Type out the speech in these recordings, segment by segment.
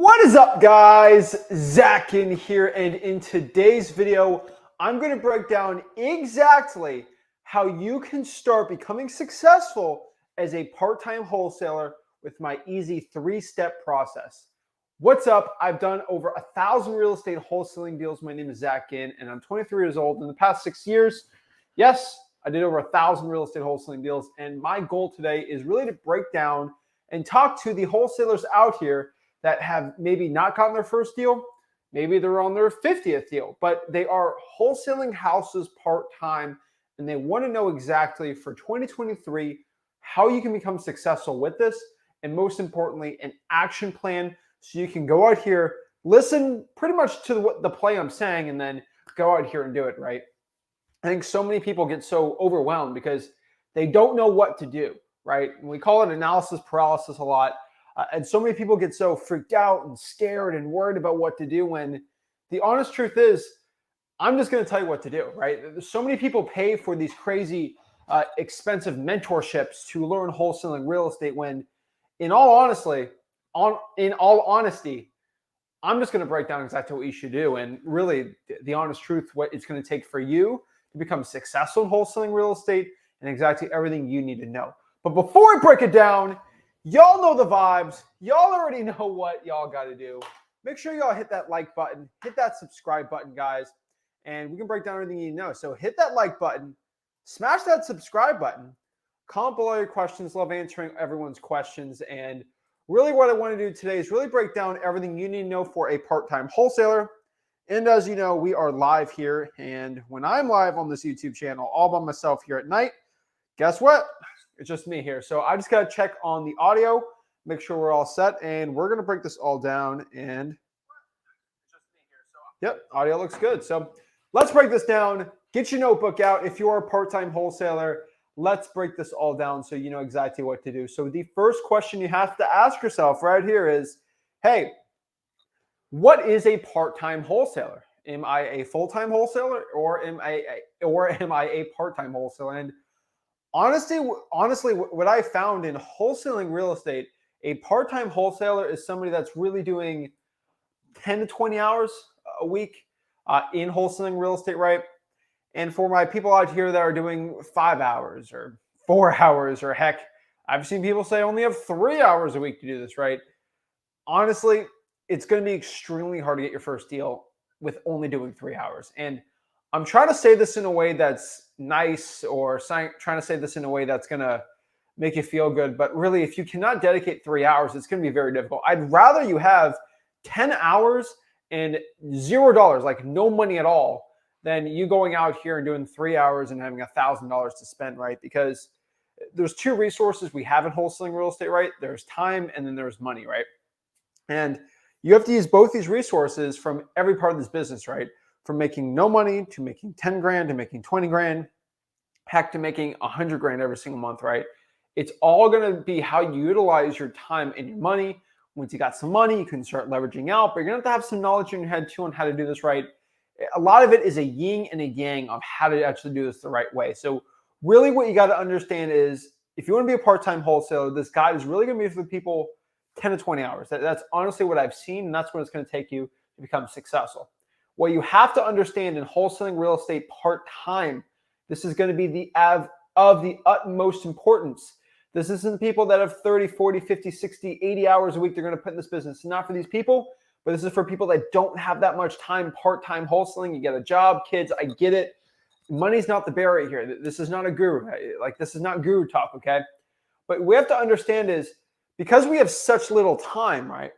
What is up, guys? Zach in here, and in today's video, I'm going to break down exactly how you can start becoming successful as a part-time wholesaler with my easy 3-step process. What's up? I've done over 1,000 real estate wholesaling deals. My name is Zach Ginn, and I'm 23 years old. In the past 6 years, yes, I did over 1,000 real estate wholesaling deals, and my goal today is really to break down and talk to the wholesalers out here that have maybe not gotten their first deal, maybe they're on their 50th deal, but they are wholesaling houses part-time, and they want to know exactly for 2023 how you can become successful with this, and most importantly, an action plan so you can go out here, listen pretty much to what the play I'm saying, and then go out here and do it, right? I think so many people get so overwhelmed because they don't know what to do, right? And we call it analysis paralysis a lot. And so many people get so freaked out and scared and worried about what to do when the honest truth is, I'm just going to tell you what to do, right? There's so many people pay for these crazy, expensive mentorships to learn wholesaling real estate when, in all honesty, I'm just going to break down exactly what you should do. And really, the honest truth, what it's going to take for you to become successful in wholesaling real estate and exactly everything you need to know. But before I break it down, y'all know the vibes. Y'all already know what y'all got to do. Make sure y'all hit that like button, hit that subscribe button, guys, and we can break down everything you need to know. So hit that like button, smash that subscribe button, comment below your questions. Love answering everyone's questions. And really what I want to do today is really break down everything you need to know for a part-time wholesaler. And as you know, we are live here. And when I'm live on this YouTube channel all by myself here at night, guess what? It's just me here. So I just got to check on the audio, make sure we're all set, and we're going to break this all down. And yep, audio looks good. So let's break this down. Get your notebook out. If you're a part-time wholesaler, let's break this all down so you know exactly what to do. So the first question you have to ask yourself right here is, hey, what is a part-time wholesaler? Am I a full-time wholesaler or am I a part-time wholesaler? And honestly, what I found in wholesaling real estate, a part-time wholesaler is somebody that's really doing 10 to 20 hours a week in wholesaling real estate, right? And for my people out here that are doing 5 hours or 4 hours, or heck, I've seen people say only have 3 hours a week to do this, right? Honestly, it's going to be extremely hard to get your first deal with only doing 3 hours. And I'm trying to say this in a way that's nice, or trying to say this in a way that's going to make you feel good. But really, if you cannot dedicate 3 hours, it's going to be very difficult. I'd rather you have 10 hours and $0, like no money at all, than you going out here and doing 3 hours and having $1,000 to spend, right? Because there's two resources we have in wholesaling real estate, right? There's time and then there's money, right? And you have to use both these resources from every part of this business, right? From making no money to making 10 grand to making 20 grand, heck, to making 100 grand every single month, right? It's all going to be how you utilize your time and your money. Once you got some money, you can start leveraging out, but you're going to have some knowledge in your head too on how to do this right. A lot of it is a yin and a yang of how to actually do this the right way. So really what you got to understand is, if you want to be a part-time wholesaler, this guide is really going to be for people 10 to 20 hours. That's honestly what I've seen, and that's what it's going to take you to become successful. What you have to understand in wholesaling real estate part-time, this is going to be of the utmost importance. This isn't people that have 30, 40, 50, 60, 80 hours a week they're going to put in this business. It's not for these people, but this is for people that don't have that much time part-time wholesaling. You get a job, kids, I get it. Money's not the barrier here. This is not a guru. Like, this is not guru talk, okay? But we have to understand is, because we have such little time, right?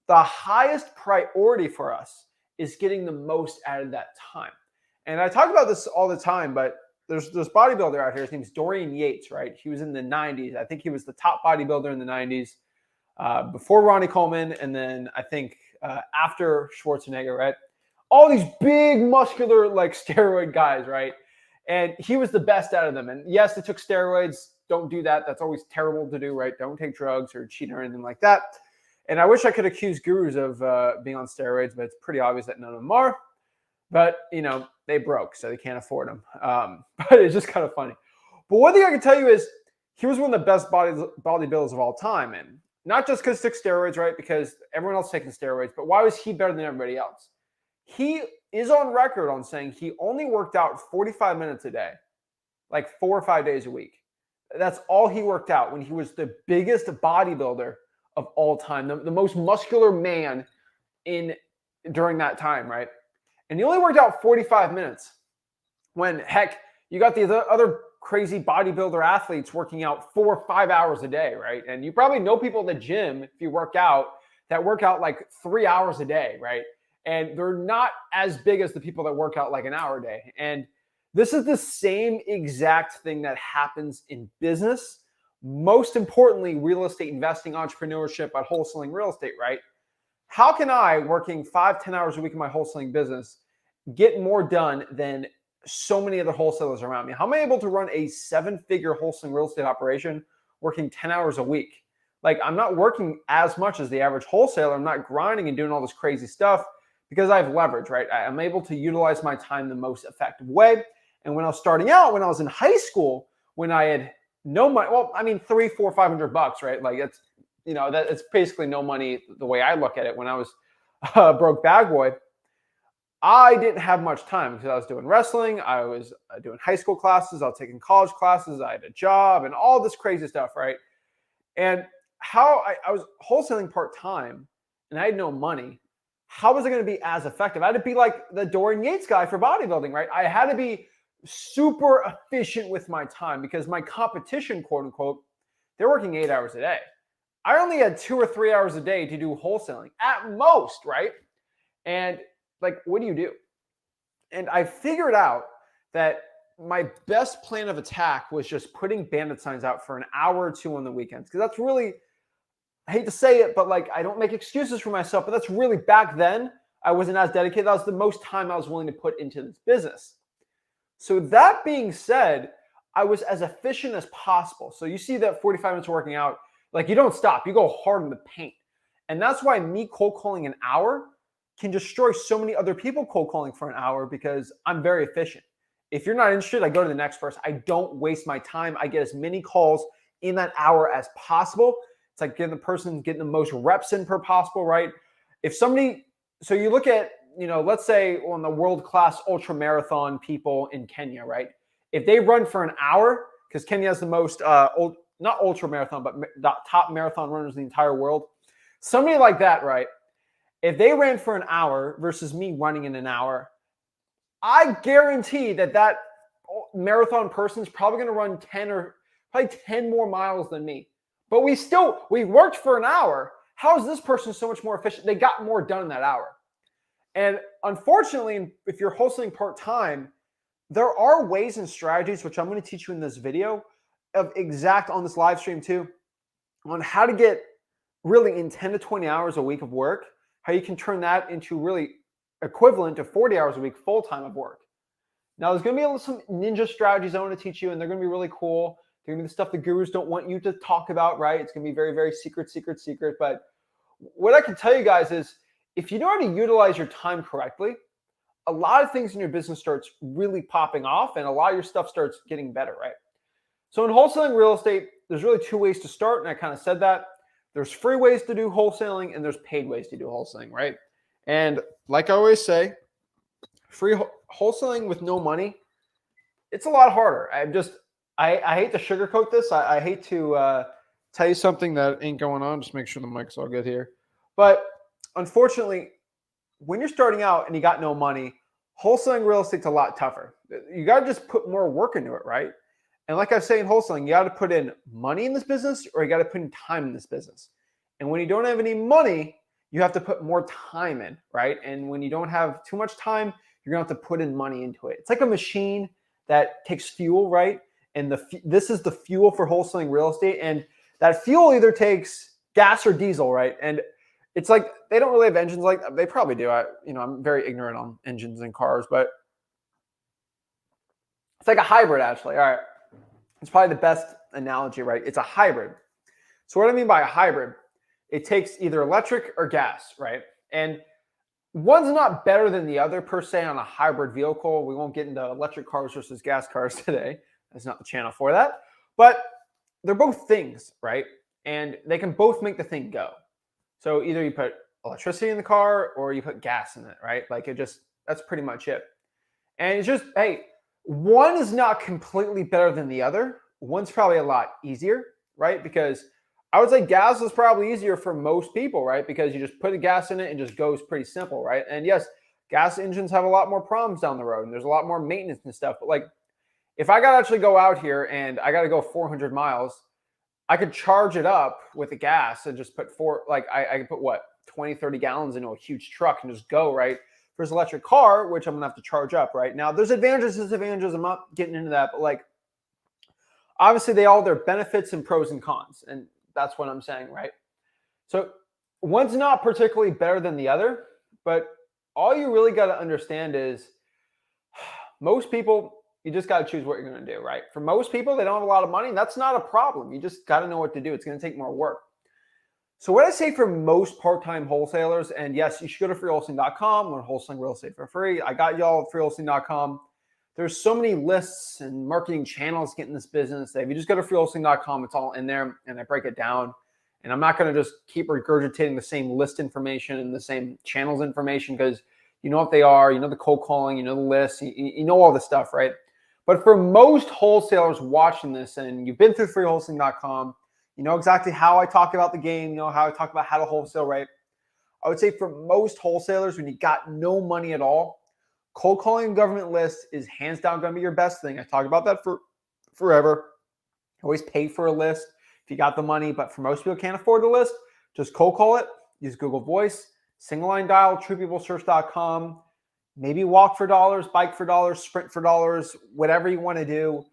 The highest priority for us is getting the most out of that time. And I talk about this all the time, but there's this bodybuilder out here. His name's Dorian Yates, right? He was in the 90s. I think he was the top bodybuilder in the 90s before Ronnie Coleman, and then I think after Schwarzenegger, right? All these big, muscular, like steroid guys, right? And he was the best out of them. And yes, they took steroids. Don't do that. That's always terrible to do, right? Don't take drugs or cheat or anything like that. And I wish I could accuse gurus of being on steroids, but it's pretty obvious that none of them are. But, you know, they broke, so they can't afford them. But it's just kind of funny. But one thing I can tell you is, he was one of the best bodybuilders of all time. And not just because he took steroids, right? Because everyone else taking steroids, but why was he better than everybody else? He is on record on saying he only worked out 45 minutes a day, like 4 or 5 days a week. That's all he worked out when he was the biggest bodybuilder of all time, the most muscular man during that time, right? And he only worked out 45 minutes when, heck, you got these other crazy bodybuilder athletes working out 4 or 5 hours a day, right? And you probably know people at the gym, if you work out, that work out like 3 hours a day, right? And they're not as big as the people that work out like an hour a day. And this is the same exact thing that happens in business. Most importantly, real estate investing, entrepreneurship, at wholesaling real estate, right? How can I, working 5-10 hours a week in my wholesaling business, get more done than so many other wholesalers around me? How am I able to run a 7-figure wholesaling real estate operation working 10 hours a week? Like, I'm not working as much as the average wholesaler. I'm not grinding and doing all this crazy stuff because I have leverage, right? I'm able to utilize my time the most effective way. And when I was starting out, when I was in high school, when I had no money, well, I mean, $300, $400, $500, right? Like, it's, that it's basically no money the way I look at it. When I was a broke bag boy, I didn't have much time because I was doing wrestling. I was doing high school classes. I was taking college classes. I had a job and all this crazy stuff, right? And how I was wholesaling part-time and I had no money. How was I going to be as effective? I had to be like the Dorian Yates guy for bodybuilding, right? I had to be super efficient with my time because my competition, quote unquote, they're working 8 hours a day. I only had 2 or 3 hours a day to do wholesaling at most, right? And like, what do you do? And I figured out that my best plan of attack was just putting bandit signs out for an hour or two on the weekends. Because that's really, I hate to say it, but like, I don't make excuses for myself, but that's really, back then, I wasn't as dedicated. That was the most time I was willing to put into this business. So that being said, I was as efficient as possible. So you see that 45 minutes of working out, like, you don't stop, you go hard in the paint. And that's why me cold calling an hour can destroy so many other people cold calling for an hour, because I'm very efficient. If you're not interested, I go to the next person. I don't waste my time. I get as many calls in that hour as possible. It's like getting the most reps in per possible, right? If somebody, so you look at, let's say on the world-class ultra marathon people in Kenya, right? If they run for an hour, because Kenya has the most, not ultra marathon, but top marathon runners in the entire world. Somebody like that, right? If they ran for an hour versus me running in an hour, I guarantee that marathon person is probably going to run 10 more miles than me. But we worked for an hour. How is this person so much more efficient? They got more done in that hour. And unfortunately, if you're wholesaling part-time, there are ways and strategies, which I'm going to teach you in this video, on this live stream too, on how to get really in 10 to 20 hours a week of work, how you can turn that into really equivalent to 40 hours a week full-time of work. Now, there's going to be some ninja strategies I want to teach you, and they're going to be really cool. They're going to be the stuff the gurus don't want you to talk about, right? It's going to be very, very secret. But what I can tell you guys is, if you know how to utilize your time correctly, a lot of things in your business starts really popping off, and a lot of your stuff starts getting better, right? So in wholesaling real estate, there's really 2 ways to start, and I kind of said that. There's free ways to do wholesaling, and there's paid ways to do wholesaling, right? And like I always say, free wholesaling with no money, it's a lot harder. I hate to sugarcoat this. I hate to tell you something that ain't going on. Just make sure the mic's all good here. But unfortunately, when you're starting out and you got no money, wholesaling real estate's a lot tougher. You got to just put more work into it, right? And like I say in wholesaling, you got to put in money in this business, or you got to put in time in this business. And when you don't have any money, you have to put more time in, right? And when you don't have too much time, you're going to have to put in money into it. It's like a machine that takes fuel, right? And this is the fuel for wholesaling real estate. And that fuel either takes gas or diesel, right? And it's like, they don't really have engines like that. They probably do. I'm very ignorant on engines and cars, but it's like a hybrid, actually. All right. It's probably the best analogy, right? It's a hybrid. So what I mean by a hybrid, it takes either electric or gas, right? And one's not better than the other per se on a hybrid vehicle. We won't get into electric cars versus gas cars today. That's not the channel for that. But they're both things, right? and they can both make the thing go. So either you put electricity in the car or you put gas in it, right? Like that's pretty much it. And it's just, hey, one is not completely better than the other. One's probably a lot easier, right? Because I would say gas is probably easier for most people, right? Because you just put the gas in it and just goes pretty simple, right? And yes, gas engines have a lot more problems down the road and there's a lot more maintenance and stuff. But like, if I got to actually go out here and I got to go 400 miles, I could charge it up with the gas and just put I could put what, 20, 30 gallons into a huge truck and just go, right? Versus electric car, which I'm gonna have to charge up, right? Now, there's advantages, disadvantages. I'm not getting into that, but like, obviously they all have their benefits and pros and cons. And that's what I'm saying, right? So one's not particularly better than the other, but all you really got to understand is most people, you just got to choose what you're going to do, right? For most people, they don't have a lot of money. That's not a problem. You just got to know what to do. It's going to take more work. So what I say for most part-time wholesalers, and yes, you should go to freewholesaling.com, learn wholesaling real estate for free. I got y'all at freewholesaling.com. There's so many lists and marketing channels getting this business that if you just go to freewholesaling.com, it's all in there and I break it down. And I'm not going to just keep regurgitating the same list information and the same channels information because you know what they are, you know the cold calling, you know the list, you know all the stuff, right? But for most wholesalers watching this, and you've been through freewholesaling.com, you know exactly how I talk about the game, you know how I talk about how to wholesale, right? I would say for most wholesalers, when you got no money at all, cold calling government lists is hands down going to be your best thing. I talk about that for forever. Always pay for a list if you got the money, but for most people who can't afford the list, just cold call it, use Google Voice, single line dial, truepeoplesearch.com, maybe walk for dollars, bike for dollars, sprint for dollars, whatever you want to do,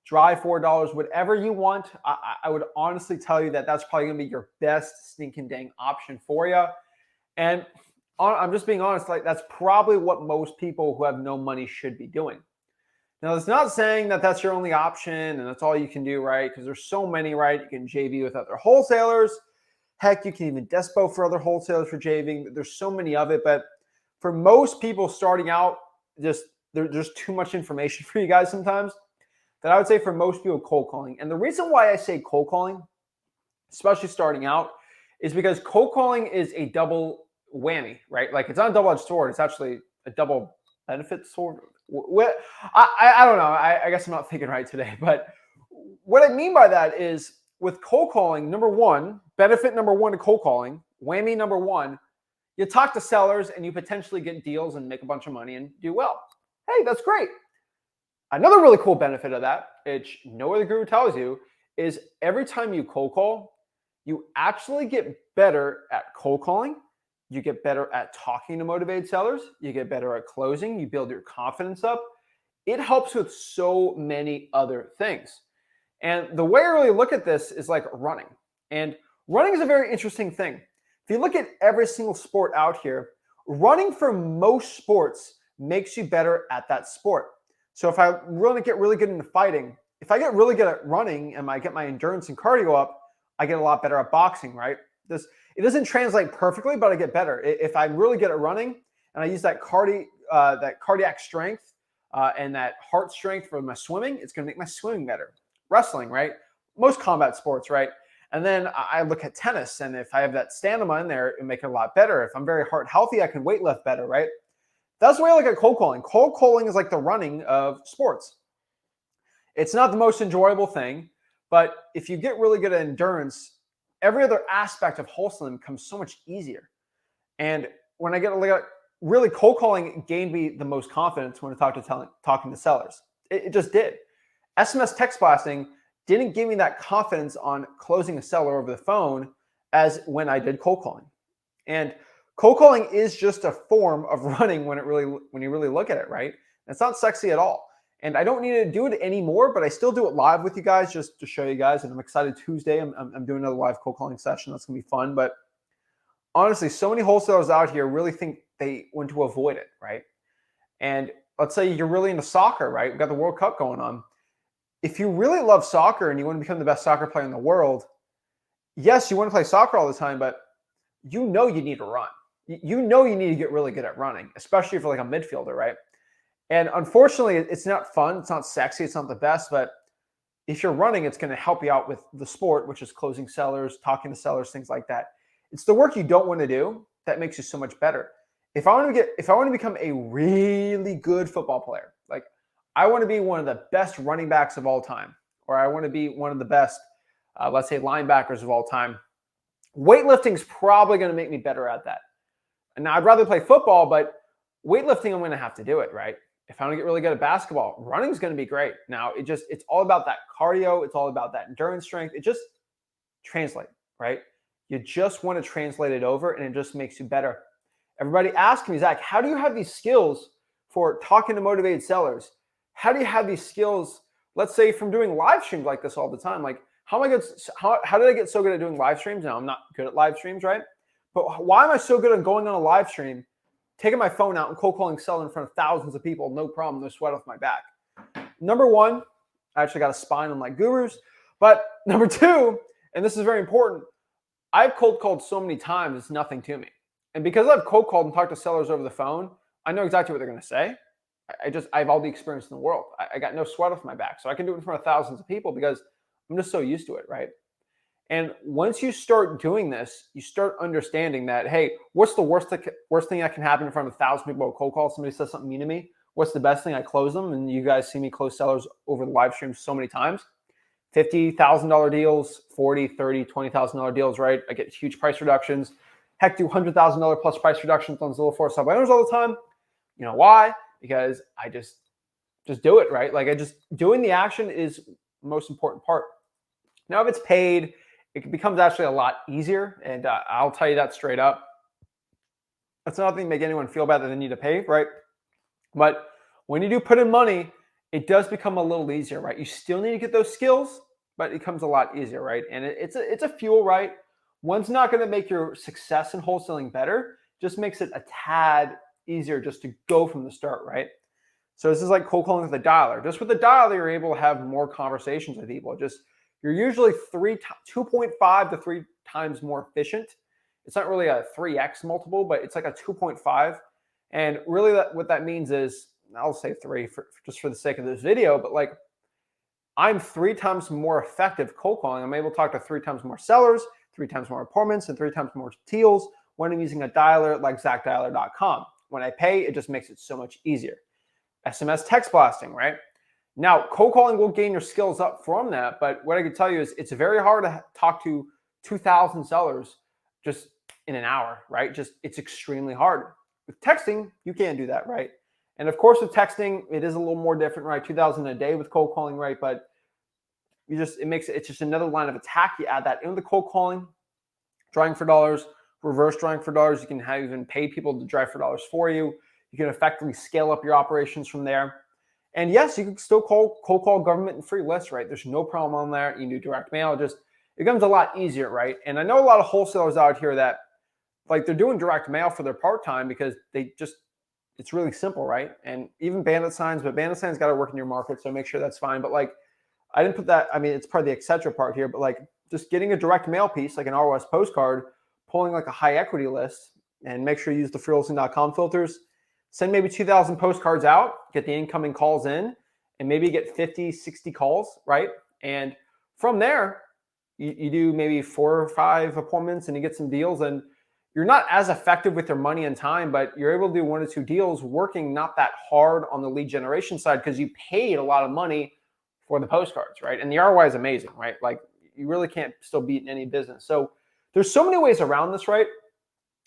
drive $4, whatever you want. I would honestly tell you that that's probably going to be your best stinking dang option for you. And I'm just being honest, like that's probably what most people who have no money should be doing. Now, it's not saying that that's your only option and that's all you can do, right? Because there's so many, right? You can JV with other wholesalers. Heck, you can even despo for other wholesalers for JVing. There's so many of it. But for most people starting out, there's too much information for you guys sometimes that I would say for most people cold calling. And the reason why I say cold calling, especially starting out, is because cold calling is a double whammy, right? Like it's not a double-edged sword. It's actually a double benefit sword. I don't know. I guess I'm not thinking right today. But what I mean by that is with cold calling, number one, benefit number one to cold calling, whammy number one, you talk to sellers and you potentially get deals and make a bunch of money and do well. Hey, that's great. Another really cool benefit of that, which no other guru tells you, is every time you cold call, you actually get better at cold calling. You get better at talking to motivated sellers. You get better at closing. You build your confidence up. It helps with so many other things. And the way I really look at this is like running. And running is a very interesting thing. If you look at every single sport out here, running for most sports makes you better at that sport. So if I really get really good into fighting, if I get really good at running and I get my endurance and cardio up, I get a lot better at boxing, right? It doesn't translate perfectly, but I get better. If I'm really good at running and I use that cardiac strength and that heart strength for my swimming, it's going to make my swimming better. Wrestling, right? Most combat sports, right? And then I look at tennis, and if I have that stamina in there, it'll make it a lot better. If I'm very heart healthy, I can weight lift better, right? That's the way I look at cold calling. Cold calling is like the running of sports. It's not the most enjoyable thing, but if you get really good at endurance, every other aspect of wholesaling becomes so much easier. And when I get really cold calling gained me the most confidence when I talking to sellers. It just did. SMS text blasting didn't give me that confidence on closing a seller over the phone as when I did cold calling. And cold calling is just a form of running when you really look at it, right? It's not sexy at all. And I don't need to do it anymore, but I still do it live with you guys just to show you guys. And I'm excited Tuesday. I'm doing another live cold calling session. That's going to be fun. But honestly, so many wholesalers out here really think they want to avoid it, right? And let's say you're really into soccer, right? We've got the World Cup going on. If you really love soccer and you want to become the best soccer player in the world, yes, you want to play soccer all the time, but you know you need to run. You know you need to get really good at running, especially for like a midfielder, right? And unfortunately, it's not fun. It's not sexy. It's not the best, but if you're running, it's going to help you out with the sport, which is closing sellers, talking to sellers, things like that. It's the work you don't want to do that makes you so much better. If I want to become a really good football player, like I want to be one of the best running backs of all time, or I want to be one of the best, let's say, linebackers of all time, weightlifting is probably going to make me better at that. And now I'd rather play football, but weightlifting, I'm going to have to do it, right? If I want to get really good at basketball, running is going to be great. Now, it's all about that cardio. It's all about that endurance strength. It just translates, right? You just want to translate it over, and it just makes you better. Everybody asks me, Zach, how do you have these skills for talking to motivated sellers? How do you have these skills, let's say, from doing live streams like this all the time? Like, how did I get so good at doing live streams? Now, I'm not good at live streams, right? But why am I so good at going on a live stream, taking my phone out and cold calling seller in front of thousands of people, no problem, no sweat off my back? Number one, I actually got a spine on my gurus. But number two, and this is very important, I've cold called so many times, it's nothing to me. And because I've cold called and talked to sellers over the phone, I know exactly what they're going to say. I have all the experience in the world. I got no sweat off my back. So I can do it in front of thousands of people because I'm just so used to it, right? And once you start doing this, you start understanding that, hey, what's the worst thing that can happen in front of 1,000 people at cold call? Somebody says something mean to me. What's the best thing? I close them. And you guys see me close sellers over the live stream so many times. $50,000 deals, $40,000, $30,000, $20,000 deals, right? I get huge price reductions. Heck, do $100,000 plus price reductions on Zillow for sub-owners all the time. You know why? Because I just do it, right? Like doing the action is the most important part. Now, if it's paid, it becomes actually a lot easier. And I'll tell you that straight up. That's nothing to make anyone feel bad that they need to pay, right? But when you do put in money, it does become a little easier, right? You still need to get those skills, but it becomes a lot easier, right? And it's a fuel, right? One's not going to make your success in wholesaling better, just makes it a tad easier just to go from the start, right? So this is like cold calling with a dialer. Just with a dialer, you're able to have more conversations with people. You're usually 2.5 to 3 times more efficient. It's not really a 3x multiple, but it's like a 2.5. And really what that means is, I'll say 3 just for the sake of this video, but like I'm 3 times more effective cold calling. I'm able to talk to 3 times more sellers, 3 times more appointments, and 3 times more deals when I'm using a dialer like ZachDialer.com. When I pay, it just makes it so much easier. SMS text blasting, right? Now, cold calling will gain your skills up from that, but what I can tell you is it's very hard to talk to 2,000 sellers just in an hour, right? It's extremely hard. With texting, you can't do that, right? And of course, with texting, it is a little more different, right? 2,000 a day with cold calling, right? But it's just another line of attack. You add that into the cold calling, drawing for dollars, reverse drawing for dollars. You can even pay people to drive for dollars for you. You can effectively scale up your operations from there. And yes, you can still cold call government and free lists, right? There's no problem on there. You can do direct mail. It becomes a lot easier, right? And I know a lot of wholesalers out here that like they're doing direct mail for their part-time because it's really simple, right? And even bandit signs, but bandit signs got to work in your market, so make sure that's fine. But like, I didn't put that, I mean, it's part of the etc. part here, but like just getting a direct mail piece, like an ROS postcard, pulling like a high equity list, and make sure you use the Freelancing.com filters. Send maybe 2,000 postcards out, get the incoming calls in, and maybe get 50, 60 calls, right? And from there, you do maybe 4 or 5 appointments and you get some deals, and you're not as effective with your money and time, but you're able to do 1 or 2 deals working not that hard on the lead generation side because you paid a lot of money for the postcards, right? And the ROI is amazing, right? Like you really can't still beat in any business. So there's so many ways around this, right?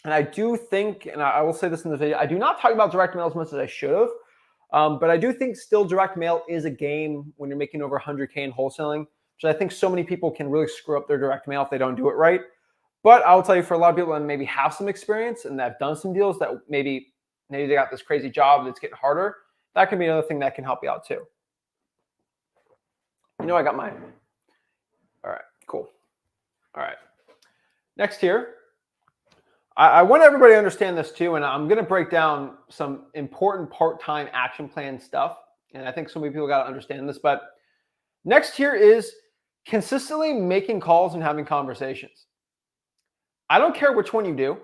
And I do think, and I will say this in the video, I do not talk about direct mail as much as I should have, but I do think still direct mail is a game when you're making over 100K in wholesaling, which I think so many people can really screw up their direct mail if they don't do it right. But I will tell you, for a lot of people that maybe have some experience and that have done some deals that maybe they got this crazy job that's getting harder, that can be another thing that can help you out too. You know, I got mine. All right, cool. All right. Next here, I want everybody to understand this too, and I'm going to break down some important part-time action plan stuff. And I think so many people got to understand this. But next here is consistently making calls and having conversations. I don't care which one you do,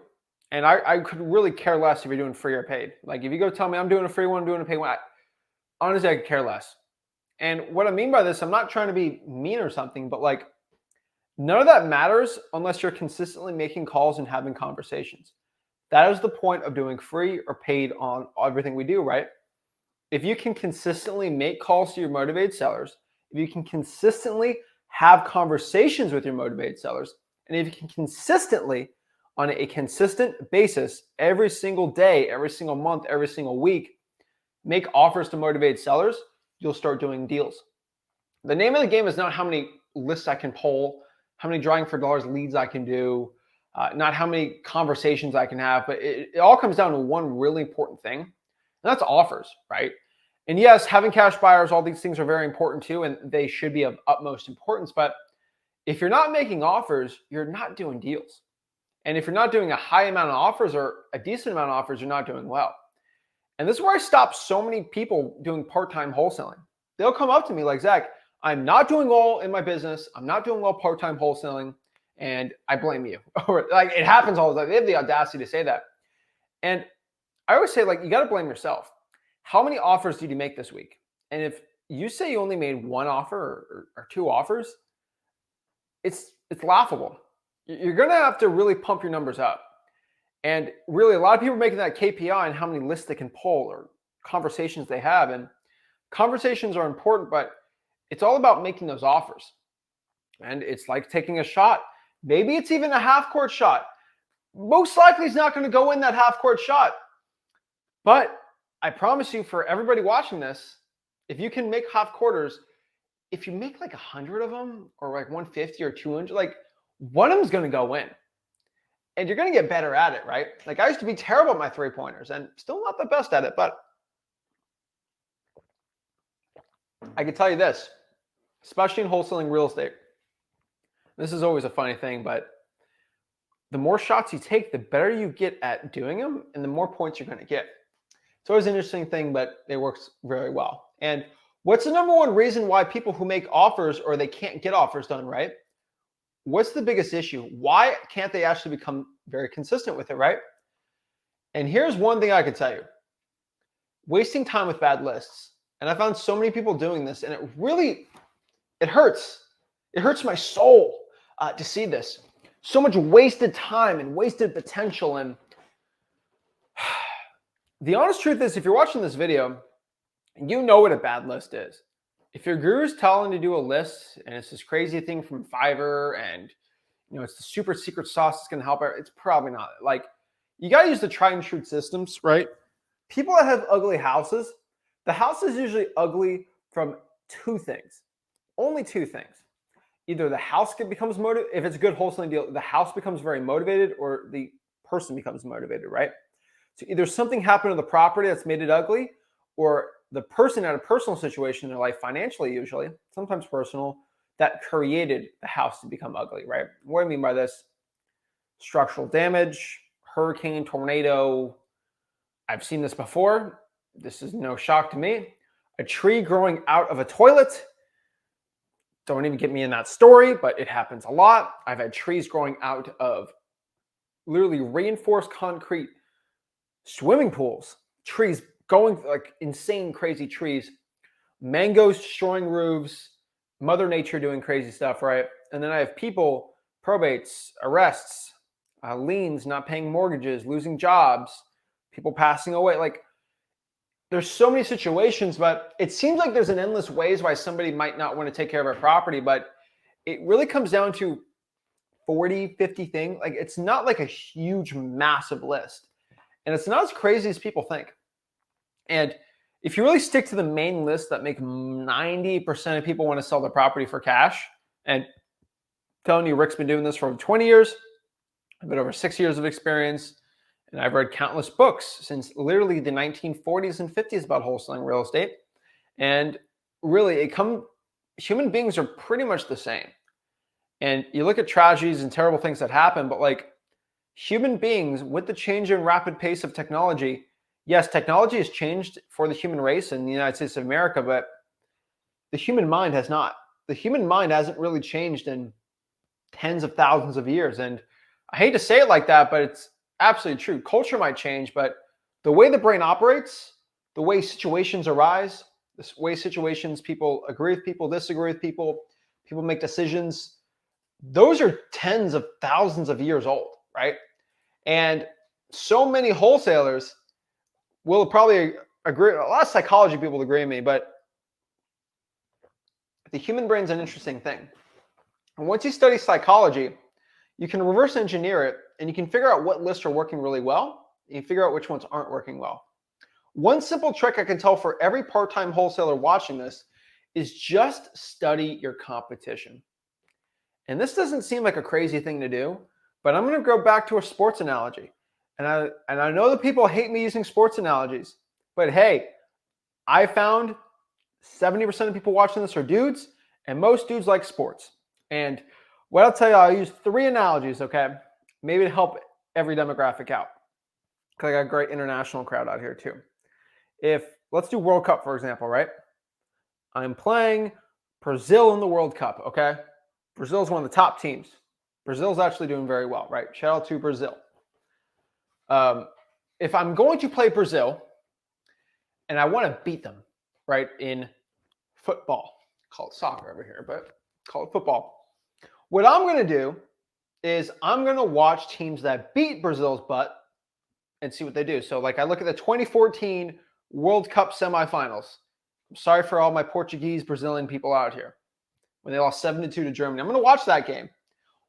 and I could really care less if you're doing free or paid. Like if you go tell me I'm doing a free one, I'm doing a paid one, honestly, I could care less. And what I mean by this, I'm not trying to be mean or something, but like none of that matters unless you're consistently making calls and having conversations. That is the point of doing free or paid on everything we do, right? If you can consistently make calls to your motivated sellers, if you can consistently have conversations with your motivated sellers, and if you can consistently, on a consistent basis, every single day, every single month, every single week, make offers to motivated sellers, you'll start doing deals. The name of the game is not how many lists I can pull, how many drawing for dollars leads I can do, not how many conversations I can have, but it all comes down to one really important thing, and that's offers, right? And yes, having cash buyers, all these things are very important too, and they should be of utmost importance. But if you're not making offers, you're not doing deals. And if you're not doing a high amount of offers or a decent amount of offers, you're not doing well. And this is where I stop so many people doing part-time wholesaling. They'll come up to me like, Zach, I'm not doing well in my business. I'm not doing well part-time wholesaling, and I blame you. Or like it happens all the time. They have the audacity to say that. And I always say, like, you got to blame yourself. How many offers did you make this week? And if you say you only made one offer or two offers, it's laughable. You're going to have to really pump your numbers up. And really, a lot of people are making that KPI and how many lists they can pull or conversations they have. And conversations are important, but it's all about making those offers. And it's like taking a shot. Maybe it's even a half-court shot. Most likely it's not going to go in that half-court shot. But I promise you, for everybody watching this, if you can make half quarters, if you make like 100 of them or like 150 or 200, like one of them is going to go in. And you're going to get better at it, right? Like I used to be terrible at my three-pointers and still not the best at it, but I can tell you this, especially in wholesaling real estate. This is always a funny thing, but the more shots you take, the better you get at doing them and the more points you're going to get. It's always an interesting thing, but it works very well. And what's the number one reason why people who make offers or they can't get offers done, right? What's the biggest issue? Why can't they actually become very consistent with it, right? And here's one thing I can tell you. Wasting time with bad lists. And I found so many people doing this, and it hurts. It hurts my soul to see this. So much wasted time and wasted potential. And the honest truth is, if you're watching this video, you know what a bad list is. If your guru's telling you to do a list and it's this crazy thing from Fiverr and it's the super secret sauce that's going to help out, it's probably not. Like, you got to use the tried and true systems, right? People that have ugly houses, the house is usually ugly from two things, only two things. Either the house becomes motivated, if it's a good wholesaling deal, the house becomes very motivated or the person becomes motivated, right? So either something happened to the property that's made it ugly, or the person had a personal situation in their life, financially usually, sometimes personal, that created the house to become ugly, right? What do I mean by this? Structural damage, hurricane, tornado. I've seen this before. This is no shock to me. A tree growing out of a toilet. Don't even get me in that story, but it happens a lot. I've had trees growing out of literally reinforced concrete swimming pools, trees going like insane, crazy trees, mangoes destroying roofs, Mother Nature doing crazy stuff, right? And then I have people, probates, arrests, liens, not paying mortgages, losing jobs, people passing away. Like, there's so many situations, but it seems like there's an endless ways why somebody might not want to take care of a property, but it really comes down to 40, 50 things. Like, it's not like a huge, massive list. And it's not as crazy as people think. And if you really stick to the main list that make 90% of people want to sell their property for cash, and I'm telling you, Rick's been doing this for over 20 years. I've been over 6 years of experience, and I've read countless books since literally the 1940s and 50s about wholesaling real estate. And really, human beings are pretty much the same. And you look at tragedies and terrible things that happen, but like human beings, with the change in rapid pace of technology, yes, technology has changed for the human race in the United States of America, but the human mind has not. The human mind hasn't really changed in tens of thousands of years. And I hate to say it like that, but it's absolutely true. Culture might change, but the way the brain operates, the way situations arise, This way situations, people agree with people, disagree with people, people make decisions. Those are tens of thousands of years old, right? And so many wholesalers will probably agree. A lot of psychology people agree with me, but the human brain is an interesting thing. And once you study psychology, you can reverse engineer it and you can figure out what lists are working really well. And you figure out which ones aren't working well. One simple trick I can tell for every part-time wholesaler watching this is just study your competition. And this doesn't seem like a crazy thing to do, but I'm going to go back to a sports analogy. And I know that people hate me using sports analogies, but hey, I found 70% of people watching this are dudes, and most dudes like sports. And what I'll tell you, I'll use 3 analogies, okay? Maybe to help every demographic out. Because I got a great international crowd out here too. Let's do World Cup, for example, right? I'm playing Brazil in the World Cup, okay? Brazil's one of the top teams. Brazil's actually doing very well, right? Shout out to Brazil. If I'm going to play Brazil and I want to beat them, right, in football, call it soccer over here, but call it football. What I'm going to do is I'm going to watch teams that beat Brazil's butt and see what they do. So like I look at the 2014 World Cup semifinals. I'm sorry for all my Portuguese, Brazilian people out here. When they lost 7-2 to Germany. I'm going to watch that game.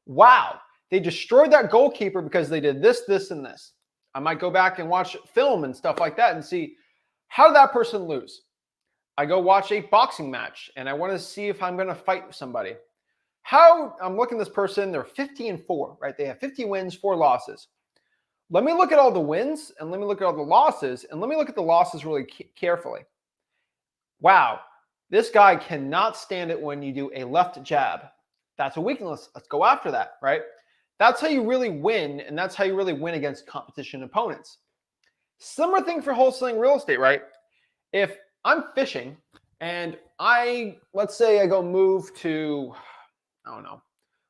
Wow. They destroyed that goalkeeper because they did this, this, and this. I might go back and watch film and stuff like that and see, how did that person lose? I go watch a boxing match and I want to see if I'm going to fight somebody. I'm looking at this person, they're 50-4, right? They have 50 wins, 4 losses. Let me look at all the wins and let me look at all the losses and let me look at the losses really carefully. Wow, this guy cannot stand it when you do a left jab. That's a weakness. Let's go after that, right? That's how you really win, and that's how you really win against competition opponents. Similar thing for wholesaling real estate, right? If I'm fishing and let's say I go move to, I don't know,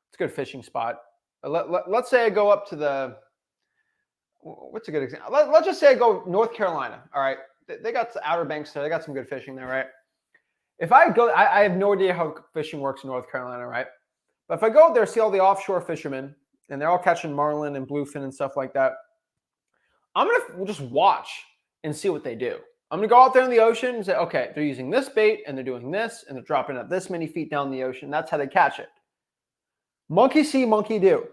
it's a good fishing spot. Let's say I go up to what's a good example? Let's just say I go North Carolina, all right? They got the Outer Banks there. They got some good fishing there, right? If I go, I have no idea how fishing works in North Carolina, right? But if I go there, see all the offshore fishermen, and they're all catching marlin and bluefin and stuff like that, I'm going to just watch and see what they do. I'm going to go out there in the ocean and say, okay, they're using this bait, and they're doing this, and they're dropping it this many feet down the ocean. That's how they catch it. Monkey see, monkey do.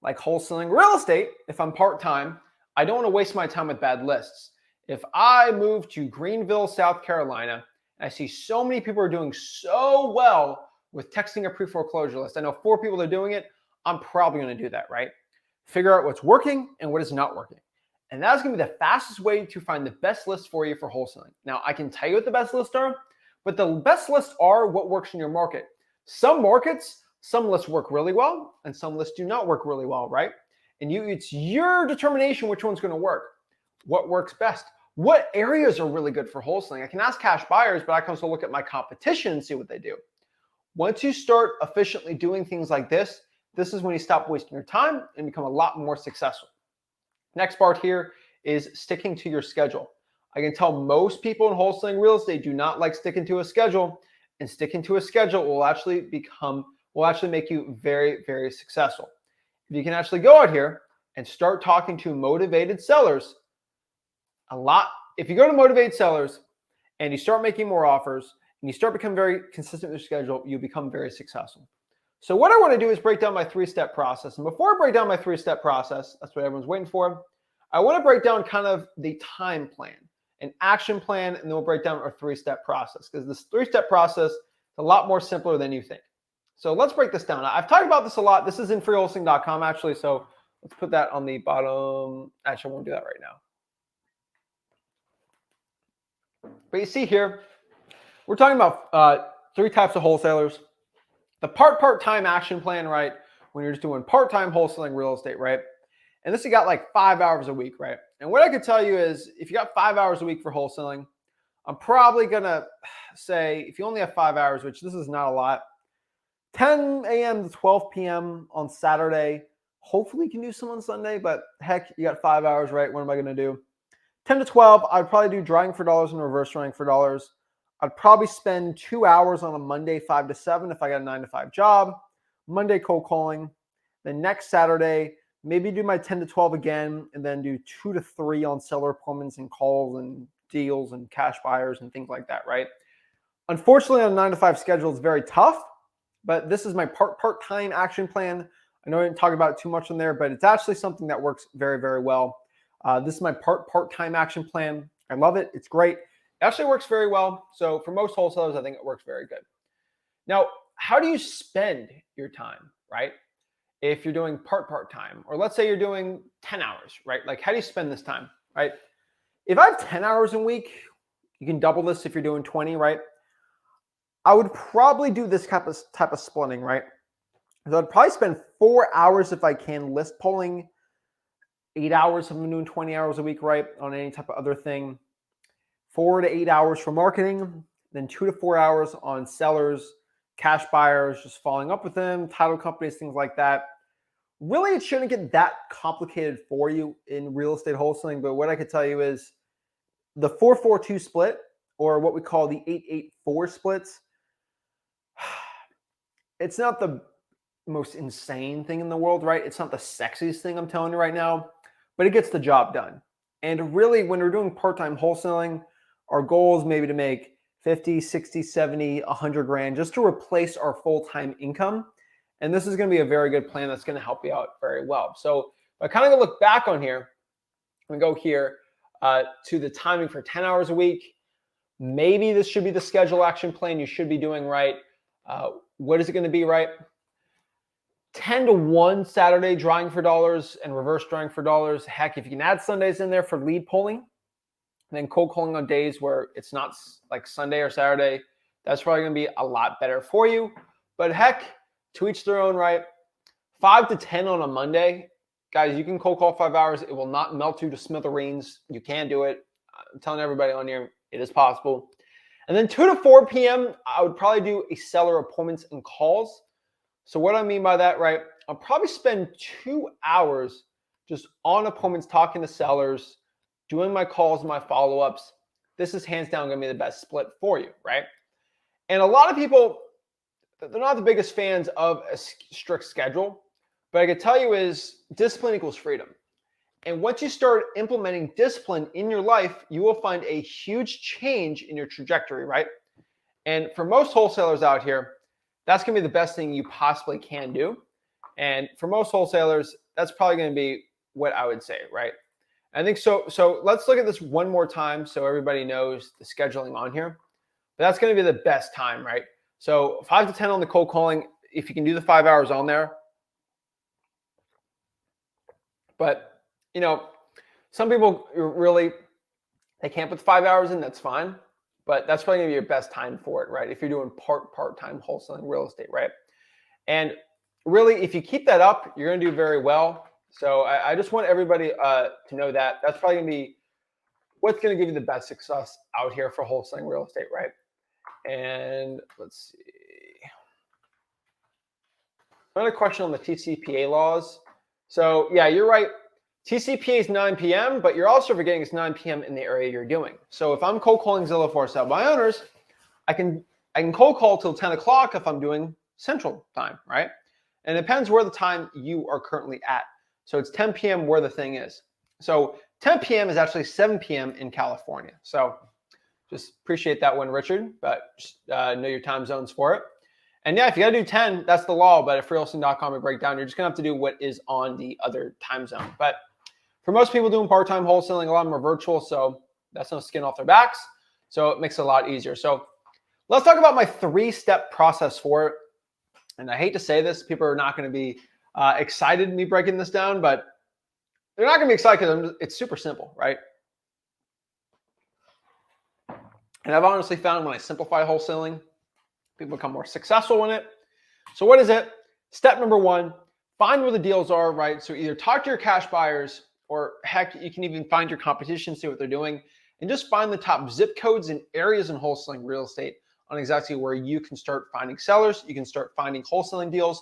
Like wholesaling real estate, if I'm part-time, I don't want to waste my time with bad lists. If I move to Greenville, South Carolina, and I see so many people are doing so well with texting a pre-foreclosure list, I know 4 people are doing it, I'm probably going to do that, right? Figure out what's working and what is not working. And that's going to be the fastest way to find the best lists for you for wholesaling. Now, I can tell you what the best lists are, but the best lists are what works in your market. Some markets, some lists work really well, and some lists do not work really well, right? And it's your determination which one's going to work. What works best? What areas are really good for wholesaling? I can ask cash buyers, but I can also look at my competition and see what they do. Once you start efficiently doing things like this is when you stop wasting your time and become a lot more successful. Next part here is sticking to your schedule. I can tell most people in wholesaling real estate do not like sticking to a schedule, and sticking to a schedule will actually make you very, very successful. If you can actually go out here and start talking to motivated sellers, if you go to motivated sellers and you start making more offers and you start becoming very consistent with your schedule, you become very successful. So what I want to do is break down my 3-step process. And before I break down my 3-step process, that's what everyone's waiting for, I want to break down kind of the time plan, an action plan, and then we'll break down our 3-step process, because this 3-step process is a lot more simpler than you think. So let's break this down. I've talked about this a lot. This is in freewholesaling.com actually, so let's put that on the bottom. Actually, I won't do that right now. But you see here, we're talking about 3 types of wholesalers. The part-time action plan, right? When you're just doing part-time wholesaling real estate, right? And this, you got like 5 hours a week, right? And what I could tell you is, if you got 5 hours a week for wholesaling, I'm probably going to say, if you only have 5 hours, which this is not a lot, 10 a.m. to 12 p.m. on Saturday. Hopefully you can do some on Sunday, but heck, you got 5 hours, right? What am I going to do? 10 to 12, I'd probably do drawing for dollars and reverse drawing for dollars. I'd probably spend 2 hours on a Monday, 5 to 7 if I got a 9 to 5 job. Monday cold calling. Then next Saturday, maybe do my 10 to 12 again, and then do 2 to 3 on seller appointments and calls and deals and cash buyers and things like that, right? Unfortunately, on a 9 to 5 schedule, it's very tough, but this is my part-time action plan. I know I didn't talk about it too much in there, but it's actually something that works very, very well. This is my part-time action plan. I love it. It's great. It actually works very well. So for most wholesalers, I think it works very good. Now, how do you spend your time, right? If you're doing part-time, or let's say you're doing 10 hours, right? Like, how do you spend this time, right? If I have 10 hours a week, you can double this if you're doing 20, right? I would probably do this type of splitting, right? So I'd probably spend 4 hours if I can list polling, 8 hours if I'm doing 20 hours a week, right? On any type of other thing, 4 to 8 hours for marketing, then 2 to 4 hours on sellers, cash buyers, just following up with them, title companies, things like that. Really, it shouldn't get that complicated for you in real estate wholesaling, but what I could tell you is the 4-4-2 split, or what we call the 8-8-4 splits, it's not the most insane thing in the world, right? It's not the sexiest thing I'm telling you right now, but it gets the job done. And really, when we're doing part-time wholesaling, our goal is maybe to make 50, 60, 70, 100 grand just to replace our full-time income. And this is going to be a very good plan that's going to help you out very well. So if I kind of look back on here, we go here to the timing for 10 hours a week. Maybe this should be the schedule action plan you should be doing, right? What is it going to be, right? 10 to 1 Saturday drawing for dollars and reverse drawing for dollars. Heck, if you can add Sundays in there for lead polling, and then cold calling on days where it's not like Sunday or Saturday, that's probably going to be a lot better for you. But heck, to each their own, right? 5 to 10 on a Monday. Guys, you can cold call 5 hours. It will not melt you to smithereens. You can do it. I'm telling everybody on here, it is possible. And then 2 to 4 p.m., I would probably do a seller appointments and calls. So what I mean by that, right? I'll probably spend 2 hours just on appointments, talking to sellers, doing my calls and my follow-ups. This is hands down going to be the best split for you, right? And a lot of people, they're not the biggest fans of a strict schedule, but I can tell you is discipline equals freedom. And once you start implementing discipline in your life, you will find a huge change in your trajectory, right? And for most wholesalers out here, that's going to be the best thing you possibly can do. And for most wholesalers, that's probably going to be what I would say, right? I think so. So let's look at this one more time so everybody knows the scheduling on here. But that's going to be the best time, right? So 5 to 10 on the cold calling, if you can do the 5 hours on there. But, you know, some people really, they can't put the 5 hours in, that's fine. But that's probably going to be your best time for it, right? If you're doing part-time wholesaling real estate, right? And really, if you keep that up, you're going to do very well. So I just want everybody to know that. That's probably going to be what's going to give you the best success out here for wholesaling real estate, right? And let's see. Another question on the TCPA laws. So yeah, you're right. TCPA is 9 p.m., but you're also forgetting it's 9 p.m. in the area you're doing. So if I'm cold calling Zillow for sale by owners, I can cold call till 10 o'clock if I'm doing Central Time, right? And it depends where the time you are currently at. So it's 10 p.m. where the thing is. So 10 p.m. is actually 7 p.m. in California. So just appreciate that one, Richard, but just know your time zones for it. And yeah, if you got to do 10, that's the law. But at freelancing.com, we break down, you're just going to have to do what is on the other time zone. But for most people doing part-time wholesaling, a lot of them are virtual, so that's no skin off their backs. So it makes it a lot easier. So let's talk about my 3-step process for it. And I hate to say this, people are not going to be excited me breaking this down, but they're not going to be excited because it's super simple, right? And I've honestly found when I simplify wholesaling, people become more successful in it. So what is it? Step number 1, find where the deals are, right? So either talk to your cash buyers, or heck, you can even find your competition, see what they're doing, and just find the top zip codes and areas in wholesaling real estate on exactly where you can start finding sellers. You can start finding wholesaling deals.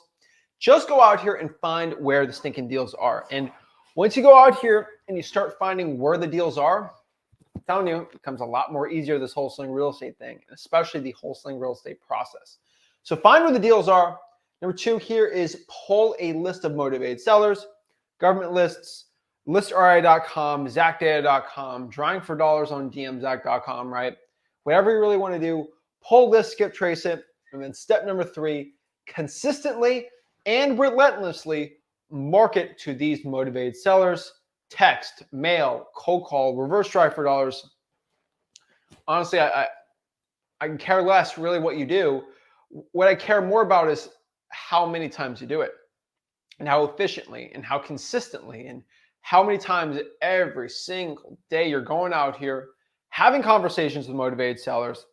Just go out here and find where the stinking deals are. And once you go out here and you start finding where the deals are, telling you, it becomes a lot more easier, this wholesaling real estate thing, especially the wholesaling real estate process. So find where the deals are. Number 2 here is pull a list of motivated sellers, government lists, listri.com, zachdata.com, drawing for dollars on dmzac.com, right? Whatever you really want to do, pull list, skip trace it. And then step number 3, consistently and relentlessly market to these motivated sellers. Text, mail, cold call, reverse drive for dollars. Honestly, I can care less really what you do. What I care more about is how many times you do it, and how efficiently, and how consistently, and how many times every single day you're going out here having conversations with motivated sellers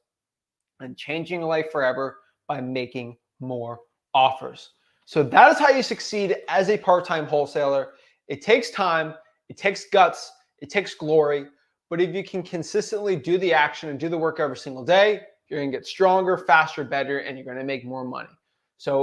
and changing your life forever by making more offers. So that is how you succeed as a part-time wholesaler. It takes time, it takes guts, it takes glory, but if you can consistently do the action and do the work every single day, you're going to get stronger, faster, better, and you're going to make more money. So